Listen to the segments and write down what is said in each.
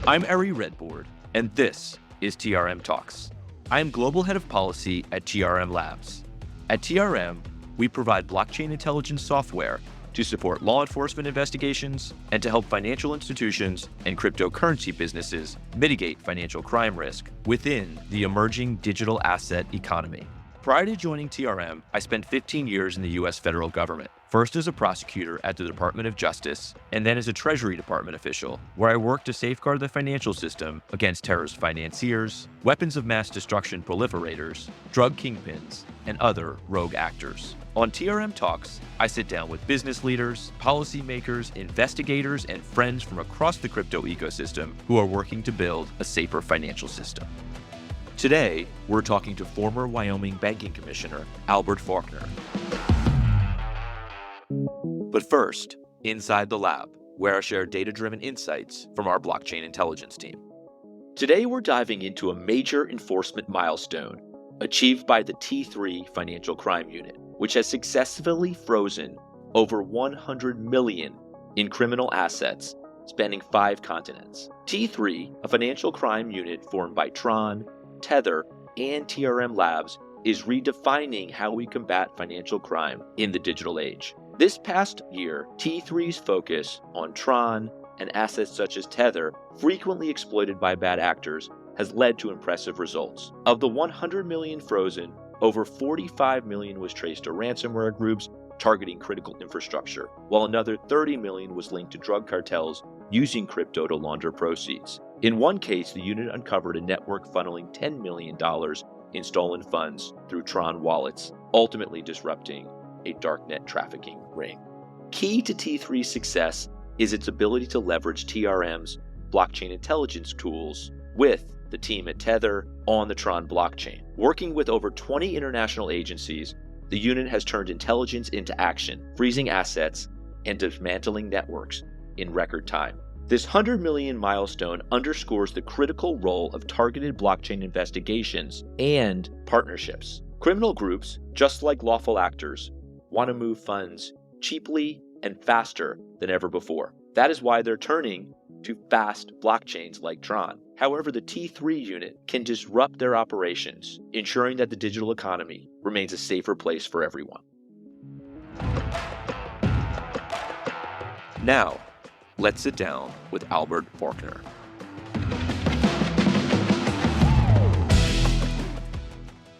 I'm Redbord, and this is TRM Talks. I am Global Head of Policy at TRM Labs. At TRM, we provide blockchain intelligence software to support law enforcement investigations and to help financial institutions and cryptocurrency businesses mitigate financial crime risk within the emerging digital asset economy. Prior to joining TRM, I spent 15 years in the U.S. federal government, first as a prosecutor at the Department of Justice, and then as a Treasury Department official, where I worked to safeguard the financial system against terrorist financiers, weapons of mass destruction proliferators, drug kingpins, and other rogue actors. On TRM Talks, I sit down with business leaders, policymakers, investigators, and friends from across the crypto ecosystem who are working to build a safer financial system. Today, we're talking to former Wyoming Banking Commissioner Albert Forkner. But first, inside the lab, where I share data-driven insights from our blockchain intelligence team. Today, we're diving into a major enforcement milestone achieved by the T3 Financial Crime Unit, which has successfully frozen over 100 million in criminal assets spanning 5 continents. T3, a financial crime unit formed by Tron, Tether, and TRM Labs, is redefining how we combat financial crime in the digital age. This past year, T3's focus on Tron and assets such as Tether, frequently exploited by bad actors, has led to impressive results. Of the 100 million frozen, over 45 million was traced to ransomware groups targeting critical infrastructure, while another 30 million was linked to drug cartels using crypto to launder proceeds. In one case, the unit uncovered a network funneling $10 million in stolen funds through Tron wallets, ultimately disrupting a darknet trafficking ring. Key to T3's success is its ability to leverage TRM's blockchain intelligence tools with the team at Tether on the Tron blockchain. Working with over 20 international agencies, the unit has turned intelligence into action, freezing assets and dismantling networks in record time. This 100 million milestone underscores the critical role of targeted blockchain investigations and partnerships. Criminal groups, just like lawful actors, want to move funds cheaply and faster than ever before. That is why they're turning to fast blockchains like Tron. However, the T3 unit can disrupt their operations, ensuring that the digital economy remains a safer place for everyone. Now, let's sit down with Albert Forkner.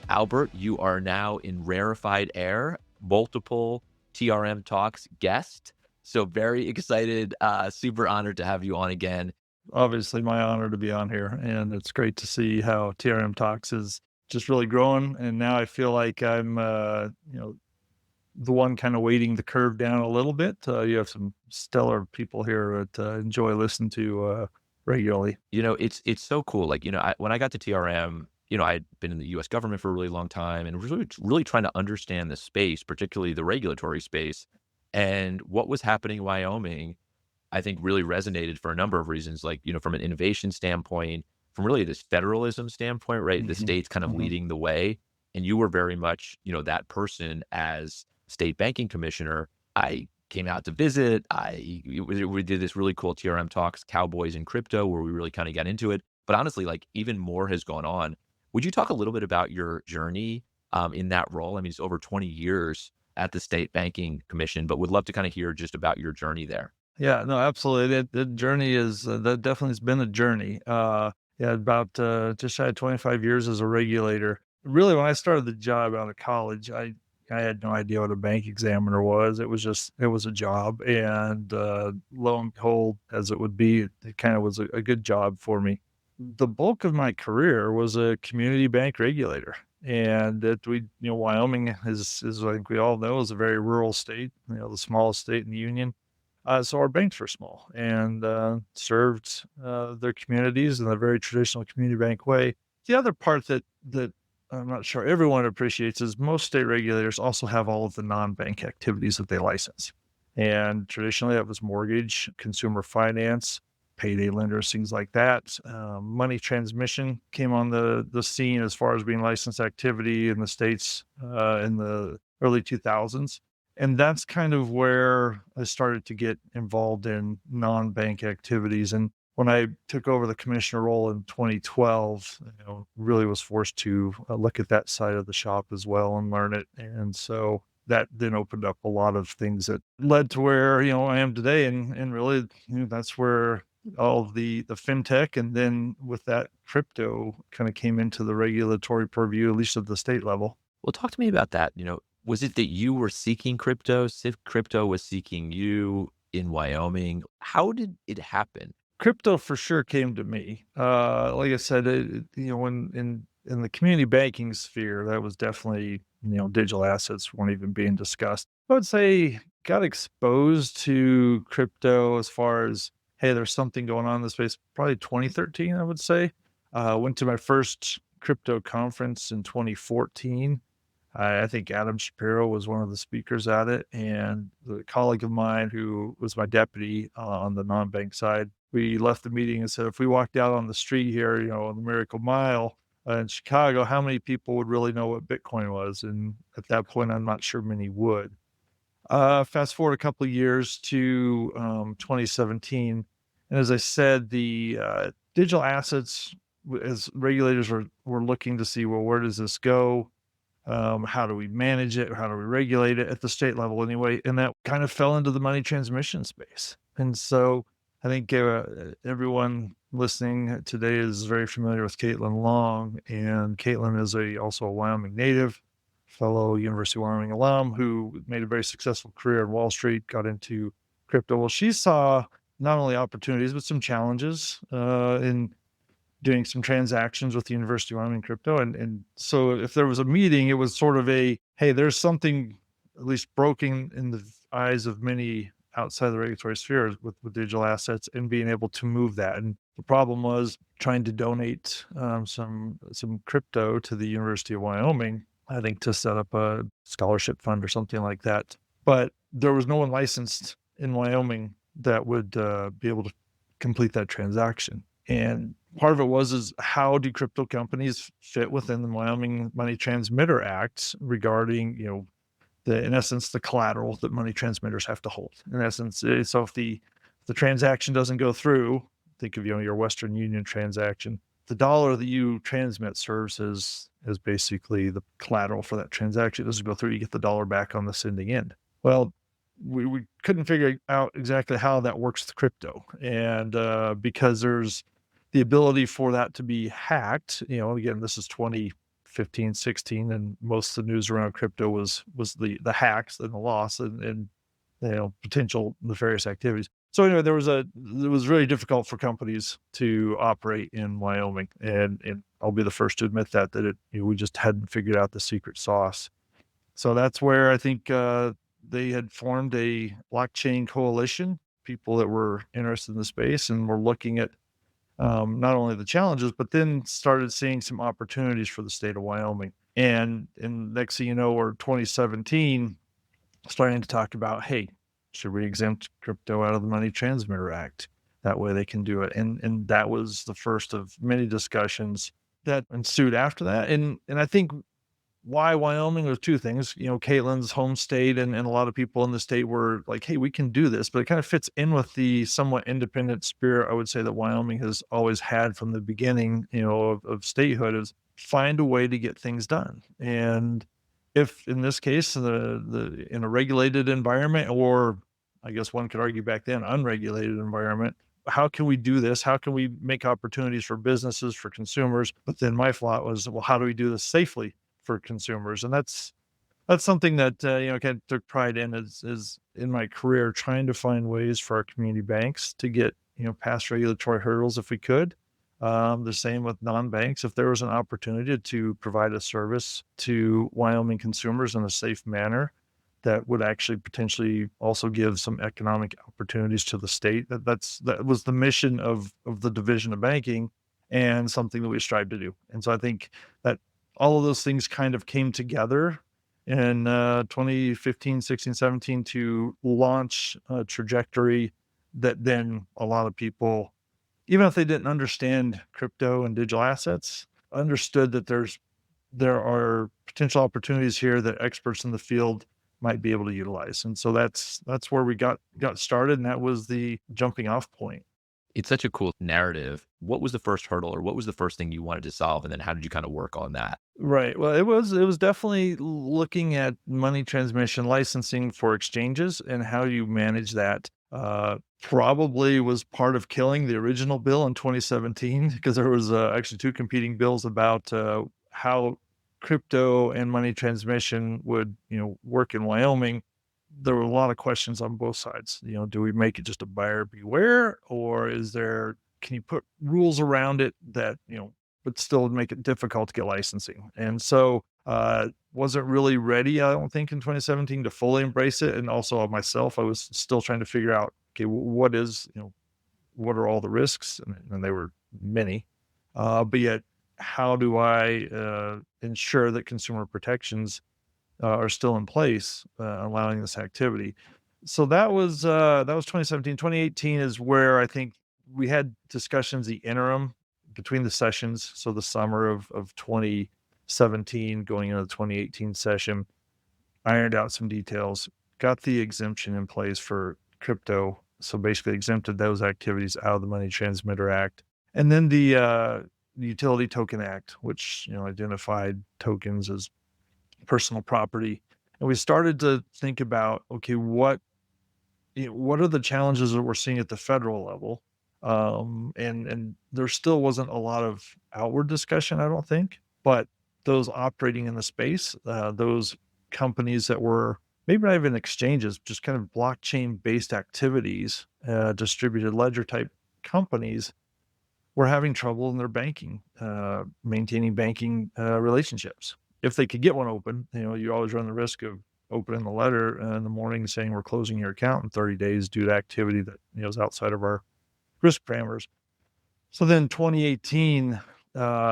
Albert, you are now in rarefied air, multiple TRM Talks guest. So very excited, super honored to have you on again. Obviously my honor to be on here, and it's great to see how TRM Talks is just really growing. And now I feel like I'm, the one kind of weighting the curve down a little bit. You have some stellar people here that enjoy listening to regularly. It's so cool. Like, when I got to TRM, I'd been in the U.S. government for a really long time and was really trying to understand the space, particularly the regulatory space. And what was happening in Wyoming, I think really resonated for a number of reasons, like, from an innovation standpoint, from really this federalism standpoint, right? The state's kind of leading the way. And you were very much, that person as state banking commissioner. I came out to visit. We did this really cool TRM Talks, Cowboys and Crypto, where we really kind of got into it. But honestly, like, even more has gone on. Would you talk a little bit about your journey in that role? I mean, it's over 20 years at the State Banking Commission, but would love to kind of hear just about your journey there. Yeah, no, absolutely. The journey is, that definitely has been a journey. About just shy of 25 years as a regulator. Really, when I started the job out of college, I had no idea what a bank examiner was. It was a job. And lo and behold, as it would be, it kind of was a good job for me. The bulk of my career was a community bank regulator. And Wyoming is, I think we all know, is a very rural state, the smallest state in the union. So our banks were small and served their communities in a very traditional community bank way. The other part that I'm not sure everyone appreciates is most state regulators also have all of the non-bank activities that they license. And traditionally that was mortgage, consumer finance, payday lenders, things like that. Money transmission came on the scene as far as being licensed activity in the states in the early 2000s. And that's kind of where I started to get involved in non-bank activities. And when I took over the commissioner role in 2012, really was forced to look at that side of the shop as well and learn it. And so that then opened up a lot of things that led to where, I am today. And really, that's where all of the fintech, and then with that, crypto kind of came into the regulatory purview, at least at the state level. Well, talk to me about that. Was it that you were seeking crypto? Crypto was seeking you in Wyoming? How did it happen? Crypto for sure came to me. Like I said, when in the community banking sphere, that was definitely, digital assets weren't even being discussed. I would say got exposed to crypto as far as, hey, there's something going on in this space, probably 2013, I would say. Went to my first crypto conference in 2014. I think Adam Shapiro was one of the speakers at it, and the colleague of mine who was my deputy on the non-bank side, we left the meeting and said, if we walked out on the street here, on the Miracle Mile in Chicago, how many people would really know what Bitcoin was? And at that point, I'm not sure many would. Fast forward a couple of years to 2017, and as I said, the digital assets, as regulators were looking to see, well, where does this go? How do we manage it? How do we regulate it at the state level anyway? And that kind of fell into the money transmission space. And so I think everyone listening today is very familiar with Caitlin Long, and Caitlin is also a Wyoming native, fellow University of Wyoming alum who made a very successful career in Wall Street, got into crypto. Well, she saw not only opportunities, but some challenges in doing some transactions with the University of Wyoming crypto. And so if there was a meeting, it was sort of a, hey, there's something at least broken in the eyes of many outside the regulatory sphere with digital assets and being able to move that. And the problem was trying to donate some crypto to the University of Wyoming, I think, to set up a scholarship fund or something like that. But there was no one licensed in Wyoming that would be able to complete that transaction. And part of it is how do crypto companies fit within the Wyoming Money Transmitter Act regarding, in essence, the collateral that money transmitters have to hold. In essence, so if the transaction doesn't go through, think of, your Western Union transaction, the dollar that you transmit serves as basically the collateral for that transaction. It doesn't go through, you get the dollar back on the sending end. Well, we couldn't figure out exactly how that works with crypto. And because there's the ability for that to be hacked, again, this is 2015, 16, and most of the news around crypto was the hacks and the loss and potential nefarious activities. So anyway, it was really difficult for companies to operate in Wyoming, and I'll be the first to admit that we just hadn't figured out the secret sauce. So that's where I think they had formed a blockchain coalition, people that were interested in the space and were looking at not only the challenges, but then started seeing some opportunities for the state of Wyoming. And next thing you know, we're 2017, starting to talk about, hey, should we exempt crypto out of the Money Transmitter Act? That way they can do it. And that was the first of many discussions that ensued after that. And I think why Wyoming was two things, Caitlin's home state and a lot of people in the state were like, hey, we can do this, but it kind of fits in with the somewhat independent spirit, I would say, that Wyoming has always had from the beginning, of statehood, is find a way to get things done. And if in this case, in a regulated environment, or I guess one could argue back then, unregulated environment, how can we do this? How can we make opportunities for businesses, for consumers? But then my thought was, well, how do we do this safely for consumers? And that's something that kind of took pride in is in my career, trying to find ways for our community banks to get past regulatory hurdles if we could. The same with non-banks. If there was an opportunity to provide a service to Wyoming consumers in a safe manner that would actually potentially also give some economic opportunities to the state, that was the mission of the division of banking, and something that we strive to do. And so I think that all of those things kind of came together in 2015, 16, 17 to launch a trajectory that then a lot of people, even if they didn't understand crypto and digital assets, understood that there are potential opportunities here that experts in the field might be able to utilize. And so that's where we got started, and that was the jumping off point. It's such a cool narrative. What was the first hurdle or what was the first thing you wanted to solve? And then how did you kind of work on that? Right. Well, it was definitely looking at money transmission licensing for exchanges and how you manage that. Probably was part of killing the original bill in 2017 because there was actually two competing bills about how crypto and money transmission would, work in Wyoming. There were a lot of questions on both sides. Do we make it just a buyer beware, or can you put rules around it that, but still make it difficult to get licensing. And so, wasn't really ready, I don't think, in 2017 to fully embrace it. And also myself, I was still trying to figure out, okay, what are all the risks? And they were many. But yet, how do I ensure that consumer protections are still in place, allowing this activity? So that was 2017. 2018 is where I think we had discussions the interim between the sessions. So the summer of 2017 going into the 2018 session, ironed out some details, got the exemption in place for crypto. So basically exempted those activities out of the Money Transmitter Act. And then the Utility Token Act, which, identified tokens as personal property. And we started to think about, okay, what are the challenges that we're seeing at the federal level? And there still wasn't a lot of outward discussion, I don't think, but those operating in the space, those companies that were maybe not even exchanges, just kind of blockchain based activities, distributed ledger type companies were having trouble in their banking, maintaining banking relationships. If they could get one open, you always run the risk of opening the letter in the morning saying we're closing your account in 30 days due to activity that is outside of our risk parameters. So then 2018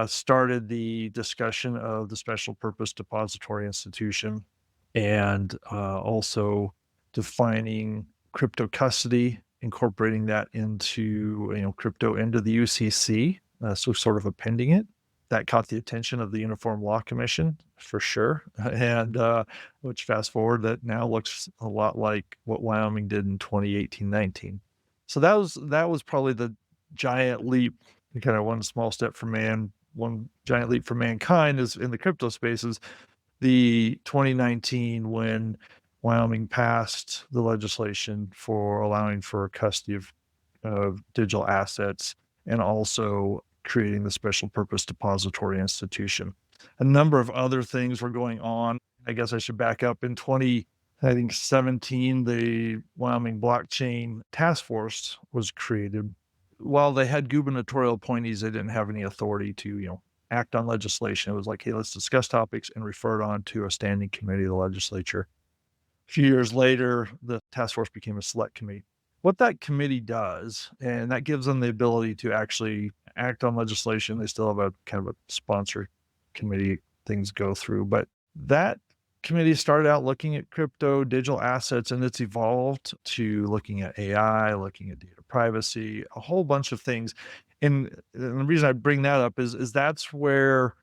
started the discussion of the special purpose depository institution and also defining crypto custody, incorporating that into crypto into the UCC, so sort of appending it. That caught the attention of the Uniform Law Commission for sure, and which fast forward that now looks a lot like what Wyoming did in 2018-19. So that was probably the giant leap, kind of one small step for man, one giant leap for mankind is in the crypto spaces. The 2019 when Wyoming passed the legislation for allowing for custody of digital assets and also creating the special purpose depository institution. A number of other things were going on. I guess I should back up. In 2017, the Wyoming Blockchain Task Force was created. While they had gubernatorial appointees, they didn't have any authority to, act on legislation. It was like, hey, let's discuss topics and refer it on to a standing committee of the legislature. A few years later, the task force became a select committee. What that committee does, and that gives them the ability to actually act on legislation. They still have a kind of a sponsor committee things go through, but that committee started out looking at crypto digital assets, and it's evolved to looking at AI, looking at data privacy, a whole bunch of things. And the reason I bring that up is that's where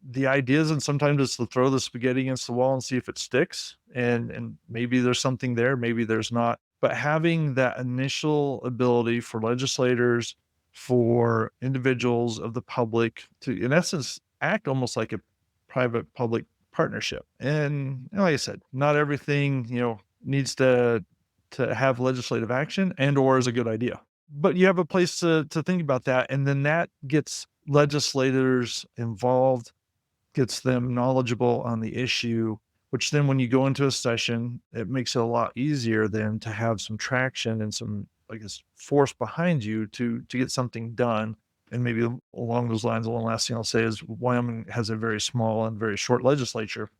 the idea is, and sometimes it's to throw the spaghetti against the wall and see if it sticks. And maybe there's something there, maybe there's not. But having that initial ability for legislators, for individuals of the public to, in essence, act almost like a private public partnership. And like I said, not everything, needs to have legislative action and or is a good idea. But you have a place to think about that. And then that gets legislators involved, gets them knowledgeable on the issue, which then when you go into a session, it makes it a lot easier then to have some traction and some, I guess, force behind you to get something done. And maybe along those lines, one last thing I'll say is Wyoming has a very small and very short legislature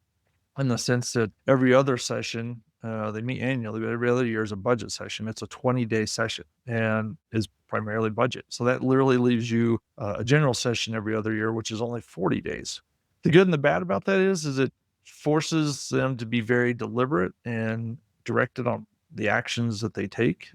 in the sense that every other session, they meet annually, but every other year is a budget session. It's a 20-day session and is primarily budget. So that literally leaves you a general session every other year, which is only 40 days. The good and the bad about that is it forces them to be very deliberate and directed on the actions that they take.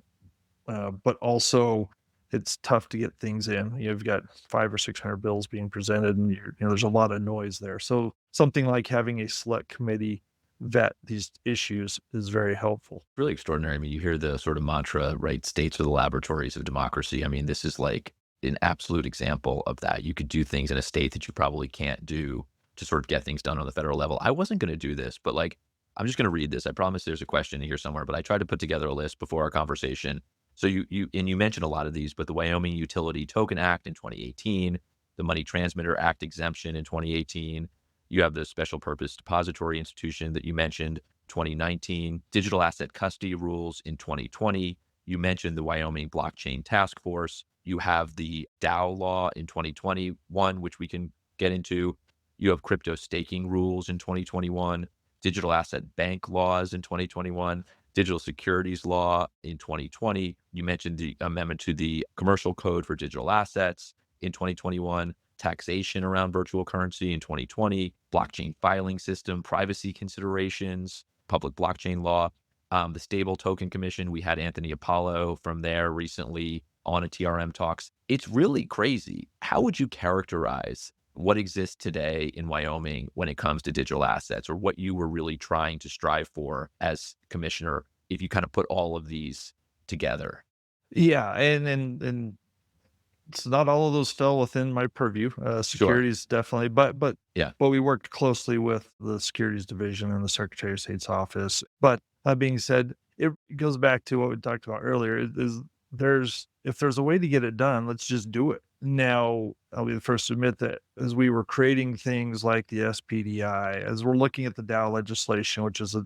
But also it's tough to get things in. You've got 500 or 600 bills being presented and there's a lot of noise there. So something like having a select committee vet these issues is very helpful. Really extraordinary. I mean, you hear the sort of mantra, right? States are the laboratories of democracy. I mean, this is like an absolute example of that. You could do things in a state that you probably can't do to sort of get things done on the federal level. I wasn't going to do this, but like, I'm just going to read this. I promise there's a question in here somewhere, but I tried to put together a list before our conversation. So you mentioned a lot of these, but the Wyoming Utility Token Act in 2018, the Money Transmitter Act exemption in 2018, you have the Special Purpose Depository Institution that you mentioned, 2019, digital asset custody rules in 2020. You mentioned the Wyoming Blockchain Task Force. You have the DAO law in 2021, which we can get into. You have crypto staking rules in 2021, digital asset bank laws in 2021, digital securities law in 2020. You mentioned the amendment to the commercial code for digital assets in 2021, taxation around virtual currency in 2020, blockchain filing system, privacy considerations, public blockchain law, the Stable Token Commission. We had Anthony Apollo from there recently on a TRM talks. It's really crazy. How would you characterize what exists today in Wyoming when it comes to digital assets, or what you were really trying to strive for as commissioner if you kind of put all of these together? Yeah, and it's not all of those fell within my purview. Sure. Securities definitely, but Yeah. but we worked closely with the Securities Division and the Secretary of State's office. But that being said, it goes back to what we talked about earlier. Is there's if there's a way to get it done, let's just do it. Now, I'll be the first to admit that as we were creating things like the SPDI, as we're looking at the DAO legislation, which is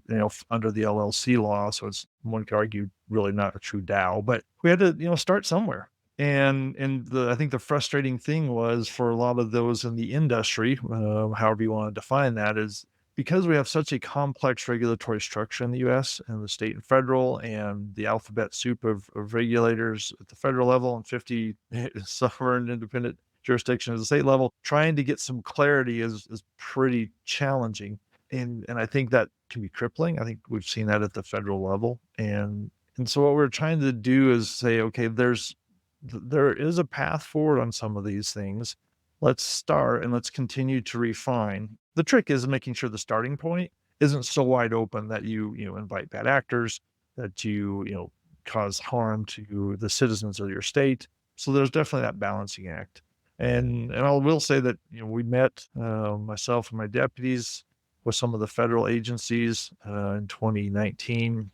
under the LLC law, so it's one could argue really not a true DAO, but we had to start somewhere. And I think the frustrating thing was for a lot of those in the industry, however you want to define that, is because we have such a complex regulatory structure in the U.S. and the state and federal, and the alphabet soup of regulators at the federal level and 50 sovereign independent jurisdictions at the state level, trying to get some clarity is pretty challenging, and I think that can be crippling. I think we've seen that at the federal level, and so what we're trying to do is say, okay, there is a path forward on some of these things. Let's start and let's continue to refine. The trick is making sure the starting point isn't so wide open that you invite bad actors, that you cause harm to the citizens of your state. So there's definitely that balancing act. And I will say that we met, myself and my deputies, with some of the federal agencies in 2019.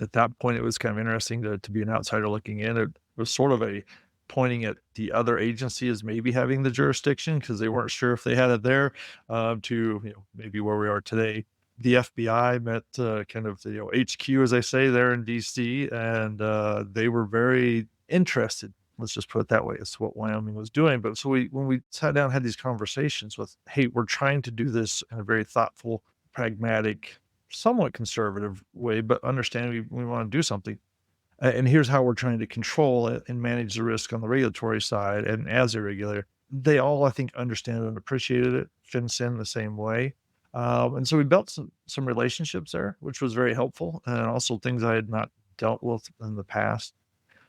At that point, it was kind of interesting to be an outsider looking in. It was sort of a pointing at the other agency as maybe having the jurisdiction because they weren't sure if they had it there, to maybe where we are today. The FBI met kind of the HQ, as I say, there in DC, and they were very interested. Let's just put it that way. It's what Wyoming was doing. But so when we sat down and had these conversations with, hey, we're trying to do this in a very thoughtful, pragmatic, somewhat conservative way, but understand we want to do something. And here's how we're trying to control it and manage the risk on the regulatory side. And as a regulator, they all, I think, understand and appreciated it. FinCEN the same way. And so we built some relationships there, which was very helpful, and also things I had not dealt with in the past.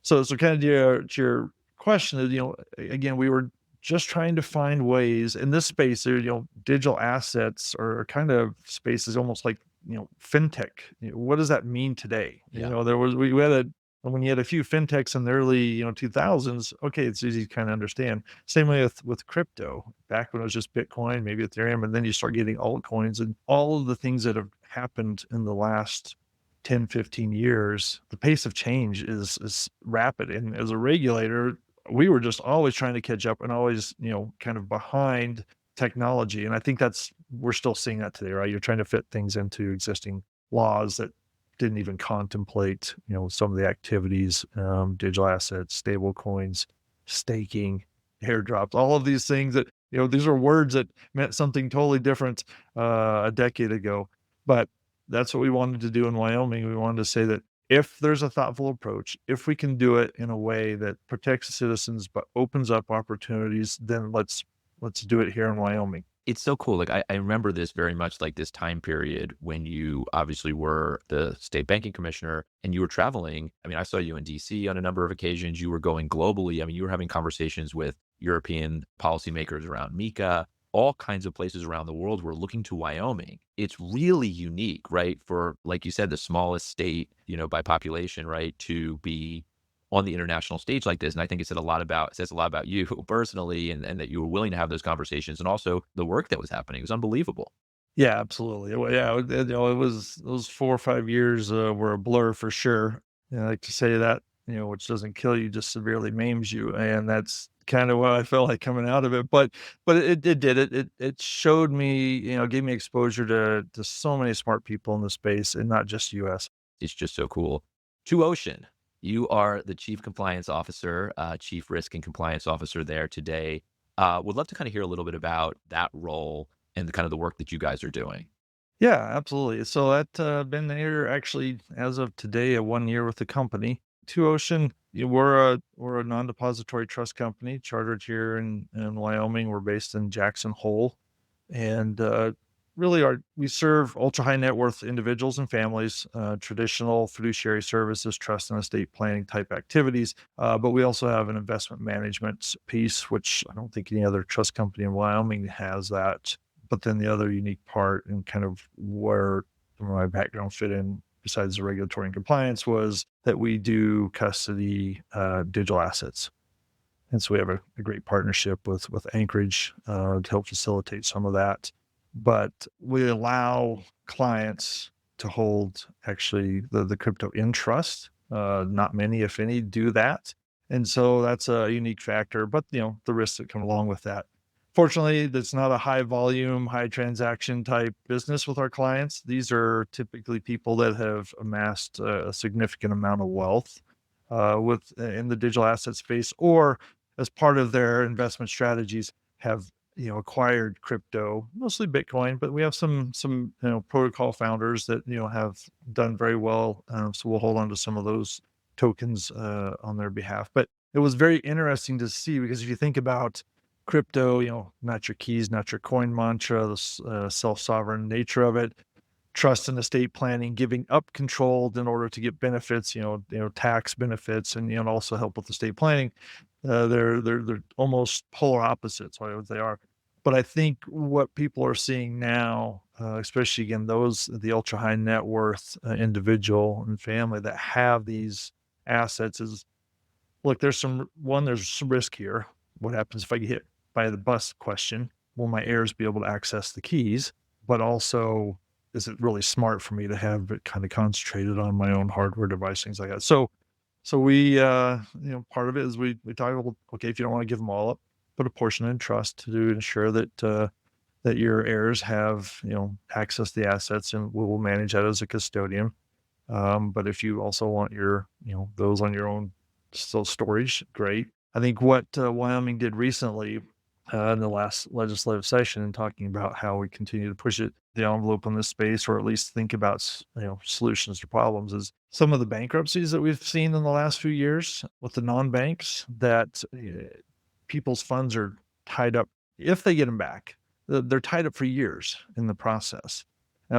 So kind of to your question is, again, we were just trying to find ways in this space. Digital assets are kind of spaces almost like fintech. What does that mean today? Yeah. There was we had when you had a few fintechs in the early 2000s. Okay, it's easy to kind of understand. Same way with crypto back when it was just Bitcoin, maybe Ethereum, and then you start getting altcoins and all of the things that have happened in the last 10, 15 years. The pace of change is rapid, and as a regulator, we were just always trying to catch up and always kind of behind technology. And I think we're still seeing that today, right? You're trying to fit things into existing laws that didn't even contemplate, some of the activities, digital assets, stable coins, staking, airdrops, all of these things that, these are words that meant something totally different a decade ago. But that's what we wanted to do in Wyoming. We wanted to say that if there's a thoughtful approach, if we can do it in a way that protects the citizens but opens up opportunities, then let's do it here in Wyoming. It's so cool. Like I remember this very much, like this time period when you obviously were the state banking commissioner and you were traveling. I mean, I saw you in DC on a number of occasions. You were going globally. I mean, you were having conversations with European policymakers around MiCA. all kinds of places around the world were looking to Wyoming. It's really unique, right? For, like you said, the smallest state, by population, right, to be on the international stage like this. And I think it says a lot about you personally, and that you were willing to have those conversations, and also the work that was happening. It was unbelievable. Yeah, absolutely. Well, yeah, it was those 4 or 5 years, were a blur for sure. I like to say that, which doesn't kill you, just severely maims you, and that's kind of what I felt like coming out of it. But it did it. It showed me, gave me exposure to so many smart people in the space, and not just US. It's just so cool. Two Ocean, you are the Chief Compliance Officer, Chief Risk and Compliance Officer there today. Would love to kind of hear a little bit about that role and the kind of the work that you guys are doing. Yeah, absolutely. So that been here actually as of today, 1 year with the company. Two Ocean, we're a non-depository trust company chartered here in Wyoming. We're based in Jackson Hole, and really we serve ultra high net worth individuals and families, traditional fiduciary services, trust and estate planning type activities. But we also have an investment management piece, which I don't think any other trust company in Wyoming has that. But then the other unique part, and kind of where my background fit in, besides the regulatory and compliance, was that we do custody digital assets. And so we have a great partnership with Anchorage to help facilitate some of that. But we allow clients to hold actually the crypto in trust. Not many, if any, do that. And so that's a unique factor, but the risks that come along with that. Fortunately, that's not a high volume, high transaction type business with our clients. These are typically people that have amassed a significant amount of wealth in the digital asset space, or as part of their investment strategies have acquired crypto, mostly Bitcoin, but we have some protocol founders that have done very well. So we'll hold on to some of those tokens on their behalf. But it was very interesting to see, because if you think about crypto, not your keys, not your coin mantra, the self-sovereign nature of it, trust and estate planning, giving up control in order to get benefits, tax benefits, and also help with estate planning. They're almost polar opposites, what they are. But I think what people are seeing now, especially again the ultra high net worth individual and family that have these assets, is, look, there's some risk here. What happens if I get hit by the bus? Question: will my heirs be able to access the keys? But also, is it really smart for me to have it kind of concentrated on my own hardware device, things like that? So we, part of it is we talk about, okay, if you don't want to give them all up, put a portion in trust to ensure that that your heirs have access to the assets, and we will manage that as a custodian. But if you also want your those on your own storage, great. I think what Wyoming did recently in the last legislative session, and talking about how we continue to push the envelope in this space, or at least think about solutions to problems, is some of the bankruptcies that we've seen in the last few years with the non-banks, that people's funds are tied up. If they get them back, they're tied up for years in the process.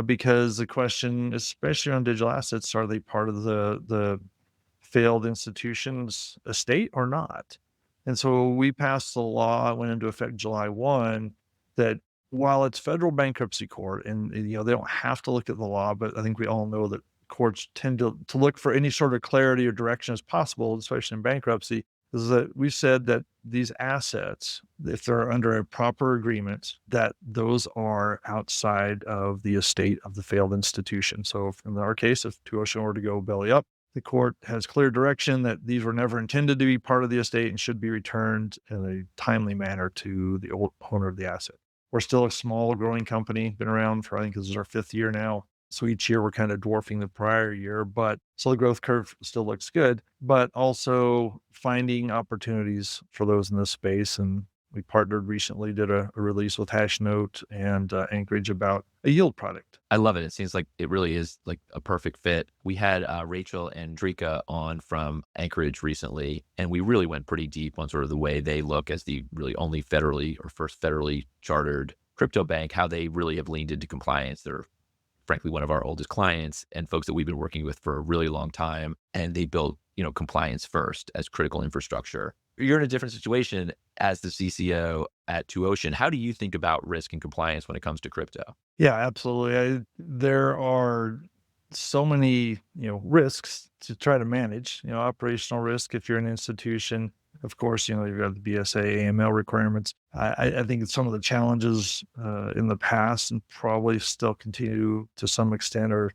Because the question, especially on digital assets, are they part of the failed institution's estate or not? And so we passed the law, it went into effect July 1, that while it's federal bankruptcy court, and they don't have to look at the law, but I think we all know that courts tend to look for any sort of clarity or direction as possible, especially in bankruptcy, is that we said that these assets, if they're under a proper agreement, that those are outside of the estate of the failed institution. So in our case, if Two Ocean were to go belly up, the court has clear direction that these were never intended to be part of the estate and should be returned in a timely manner to the old owner of the asset. We're still a small growing company, been around for, I think this is our 5th year now. So each year we're kind of dwarfing the prior year, but so the growth curve still looks good, but also finding opportunities for those in this space. And we partnered recently, did a release with Hashnote and Anchorage about a yield product. I love it. It seems like it really is like a perfect fit. We had Rachel and Drika on from Anchorage recently, and we really went pretty deep on sort of the way they look as the really only federally or first federally chartered crypto bank, how they really have leaned into compliance. They're frankly, one of our oldest clients and folks that we've been working with for a really long time. And they built, compliance first as critical infrastructure. You're in a different situation as the CCO at Two Ocean. How do you think about risk and compliance when it comes to crypto? Yeah, absolutely. There are so many, risks to try to manage, operational risk if you're an institution. Of course, you've got the BSA, AML requirements. I think some of the challenges in the past and probably still continue to some extent are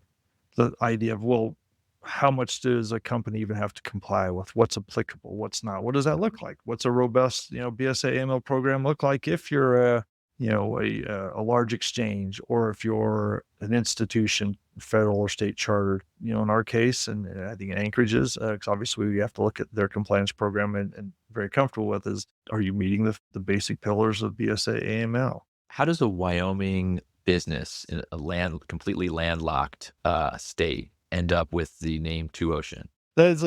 the idea of, well, how much does a company even have to comply with? What's applicable? What's not? What does that look like? What's a robust, BSA AML program look like if you're a large exchange, or if you're an institution, federal or state chartered, in our case, and I think Anchorage is, because obviously we have to look at their compliance program and very comfortable with is, are you meeting the basic pillars of BSA AML? How does a Wyoming business in a completely landlocked state end up with the name Two Ocean? That is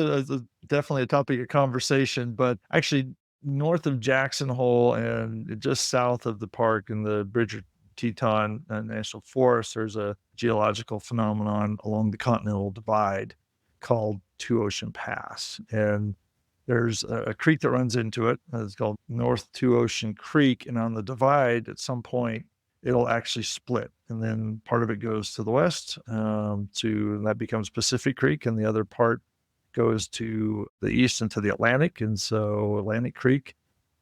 definitely a topic of conversation, but actually north of Jackson Hole and just south of the park in the Bridger Teton National Forest, there's a geological phenomenon along the Continental Divide called Two Ocean Pass. And there's a creek that runs into it. It's called North Two Ocean Creek. And on the divide, at some point, it'll actually split. And then part of it goes to the west, and that becomes Pacific Creek, and the other part goes to the east into the Atlantic. And so Atlantic Creek,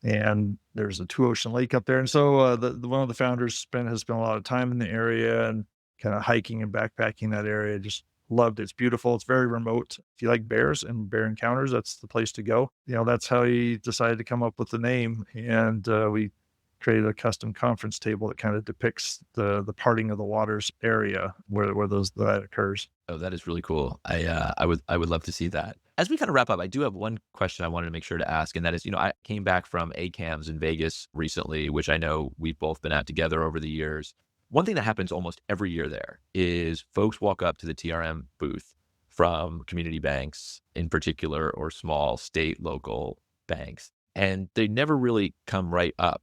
and there's a Two Ocean Lake up there. And so one of the founders has spent a lot of time in the area and kind of hiking and backpacking that area. Just loved it. It's beautiful. It's very remote. If you like bears and bear encounters, that's the place to go. That's how he decided to come up with the name. And we created a custom conference table that kind of depicts the parting of the waters area where that occurs. Oh, that is really cool. I would love to see that. As we kind of wrap up, I do have one question I wanted to make sure to ask, and that is, I came back from ACAMS in Vegas recently, which I know we've both been at together over the years. One thing that happens almost every year there is folks walk up to the TRM booth from community banks in particular, or small state, local banks, and they never really come right up.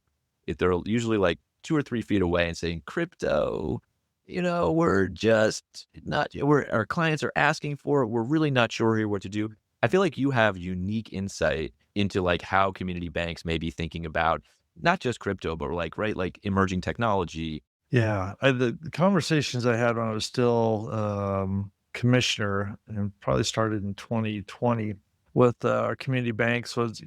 They're usually like 2 or 3 feet away and saying, crypto, we're just not, our clients are asking for it. We're really not sure here what to do. I feel like you have unique insight into like how community banks may be thinking about not just crypto, but like emerging technology. Yeah. The conversations I had when I was still commissioner, and probably started in 2020 with our community banks, was,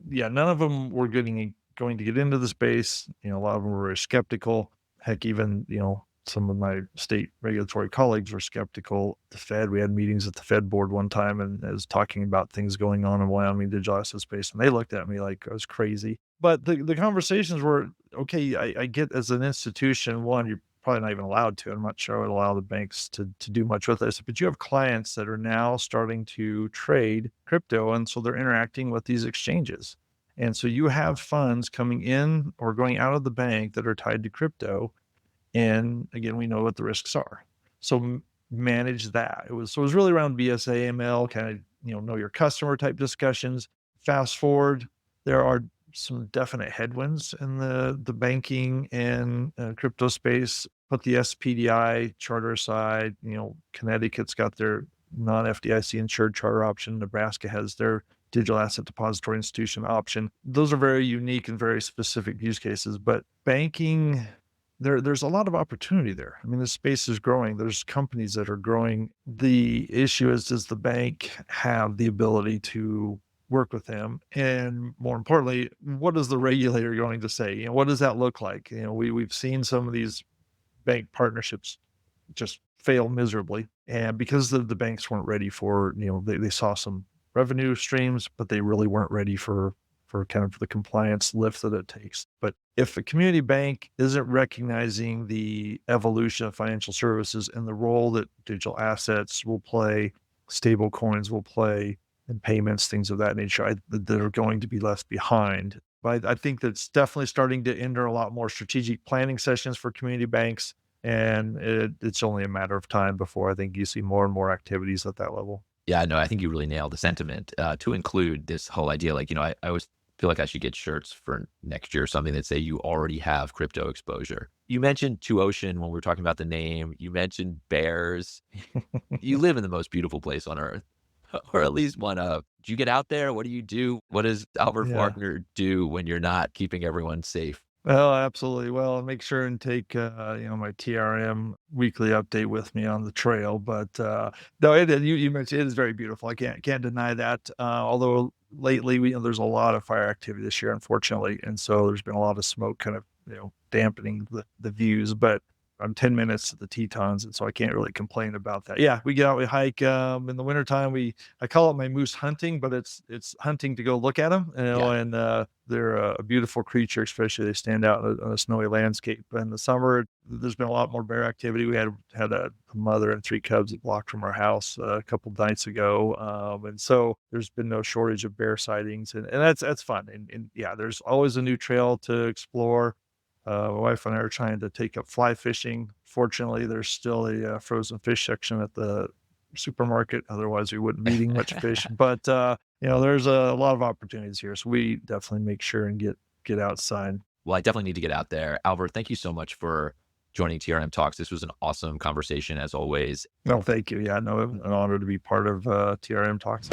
none of them were going to get into the space. A lot of them were very skeptical. Heck, even, some of my state regulatory colleagues were skeptical. The Fed, we had meetings at the Fed board one time, and I was talking about things going on in Wyoming digital asset space, and they looked at me like I was crazy. But the conversations were, okay, I get, as an institution, one, you're probably not even allowed to. I'm not sure I would allow the banks to do much with this, but you have clients that are now starting to trade crypto, and so they're interacting with these exchanges. And so you have funds coming in or going out of the bank that are tied to crypto. And again, we know what the risks are. So manage that. It was really around BSA, AML, kind of, know your customer type discussions. Fast forward, there are some definite headwinds in the banking and crypto space. Put the SPDI charter aside. Connecticut's got their non-FDIC insured charter option. Nebraska has their digital asset depository institution option. Those are very unique and very specific use cases. But banking, there's a lot of opportunity there. I mean, the space is growing. There's companies that are growing. The issue is, does the bank have the ability to work with them? And more importantly, what is the regulator going to say? What does that look like? We've seen some of these bank partnerships just fail miserably. And because the banks weren't ready for, they saw some revenue streams, but they really weren't ready for kind of the compliance lift that it takes. But if a community bank isn't recognizing the evolution of financial services and the role that digital assets will play, stable coins will play, and payments, things of that nature, that are going to be left behind. But I think that's definitely starting to enter a lot more strategic planning sessions for community banks. And it's only a matter of time before I think you see more and more activities at that level. Yeah, no, I think you really nailed the sentiment to include this whole idea. Like, I always feel like I should get shirts for next year or something that say you already have crypto exposure. You mentioned Two Ocean when we were talking about the name. You mentioned bears. You live in the most beautiful place on earth, or at least one of. Do you get out there? What do you do? What does Albert Yeah. Forkner do when you're not keeping everyone safe? Oh, absolutely. Well, I make sure and take, my TRM weekly update with me on the trail. But no, you mentioned it is very beautiful. I can't deny that. Although lately, there's a lot of fire activity this year, unfortunately, and so there's been a lot of smoke, kind of dampening the views. But I'm 10 minutes to the Tetons, and so I can't really complain about that. Yeah, we get out, we hike. In the wintertime, I call it my moose hunting, but it's hunting to go look at them, Yeah. and they're a beautiful creature, especially they stand out on a snowy landscape. But in the summer, there's been a lot more bear activity. We had a mother and 3 cubs that blocked from our house a couple nights ago, and so there's been no shortage of bear sightings, and that's fun. And yeah, there's always a new trail to explore. My wife and I are trying to take up fly fishing. Fortunately, there's still a frozen fish section at the supermarket. Otherwise, we wouldn't be eating much fish. But there's a lot of opportunities here, so we definitely make sure and get outside. Well, I definitely need to get out there. Albert, thank you so much for joining TRM Talks. This was an awesome conversation as always. No, thank you. Yeah, no, an honor to be part of TRM Talks.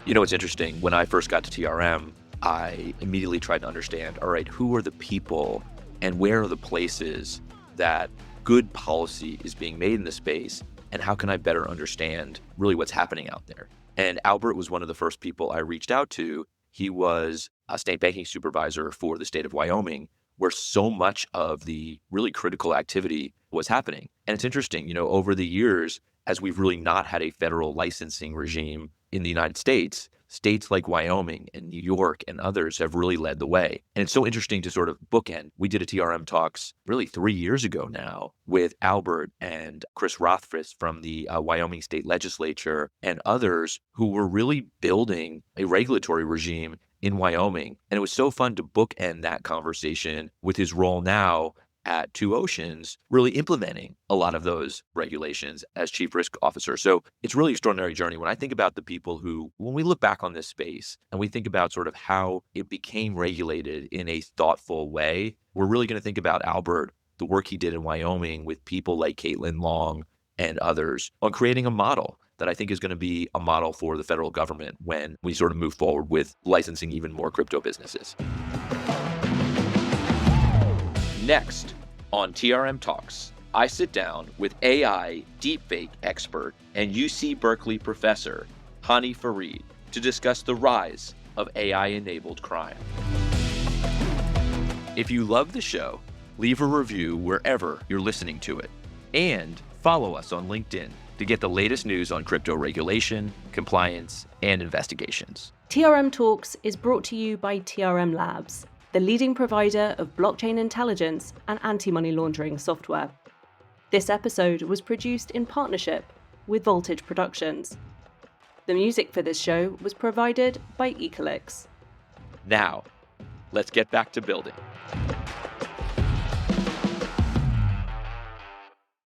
You know, it's interesting. When I first got to TRM, I immediately tried to understand, all right, who are the people and where are the places that good policy is being made in the space, and how can I better understand really what's happening out there? And Albert was one of the first people I reached out to. He was a state banking supervisor for the state of Wyoming, where so much of the really critical activity was happening. And it's interesting, over the years, as we've really not had a federal licensing regime in the United States, states like Wyoming and New York and others have really led the way. And it's so interesting to sort of bookend. We did a TRM Talks really 3 years ago now with Albert and Chris Rothfuss from the Wyoming State Legislature and others who were really building a regulatory regime in Wyoming. And it was so fun to bookend that conversation with his role now at Two Oceans, really implementing a lot of those regulations as chief risk officer. So it's really extraordinary journey. When I think about the people who, when we look back on this space and we think about sort of how it became regulated in a thoughtful way, we're really going to think about Albert, the work he did in Wyoming with people like Caitlin Long and others on creating a model that I think is going to be a model for the federal government when we sort of move forward with licensing even more crypto businesses. Next on TRM Talks, I sit down with AI deepfake expert and UC Berkeley professor Hani Farid to discuss the rise of AI-enabled crime. If you love the show, leave a review wherever you're listening to it, and follow us on LinkedIn to get the latest news on crypto regulation, compliance, and investigations. TRM Talks is brought to you by TRM Labs, the leading provider of blockchain intelligence and anti-money laundering software. This episode was produced in partnership with Voltage Productions. The music for this show was provided by Ecolix. Now, let's get back to building.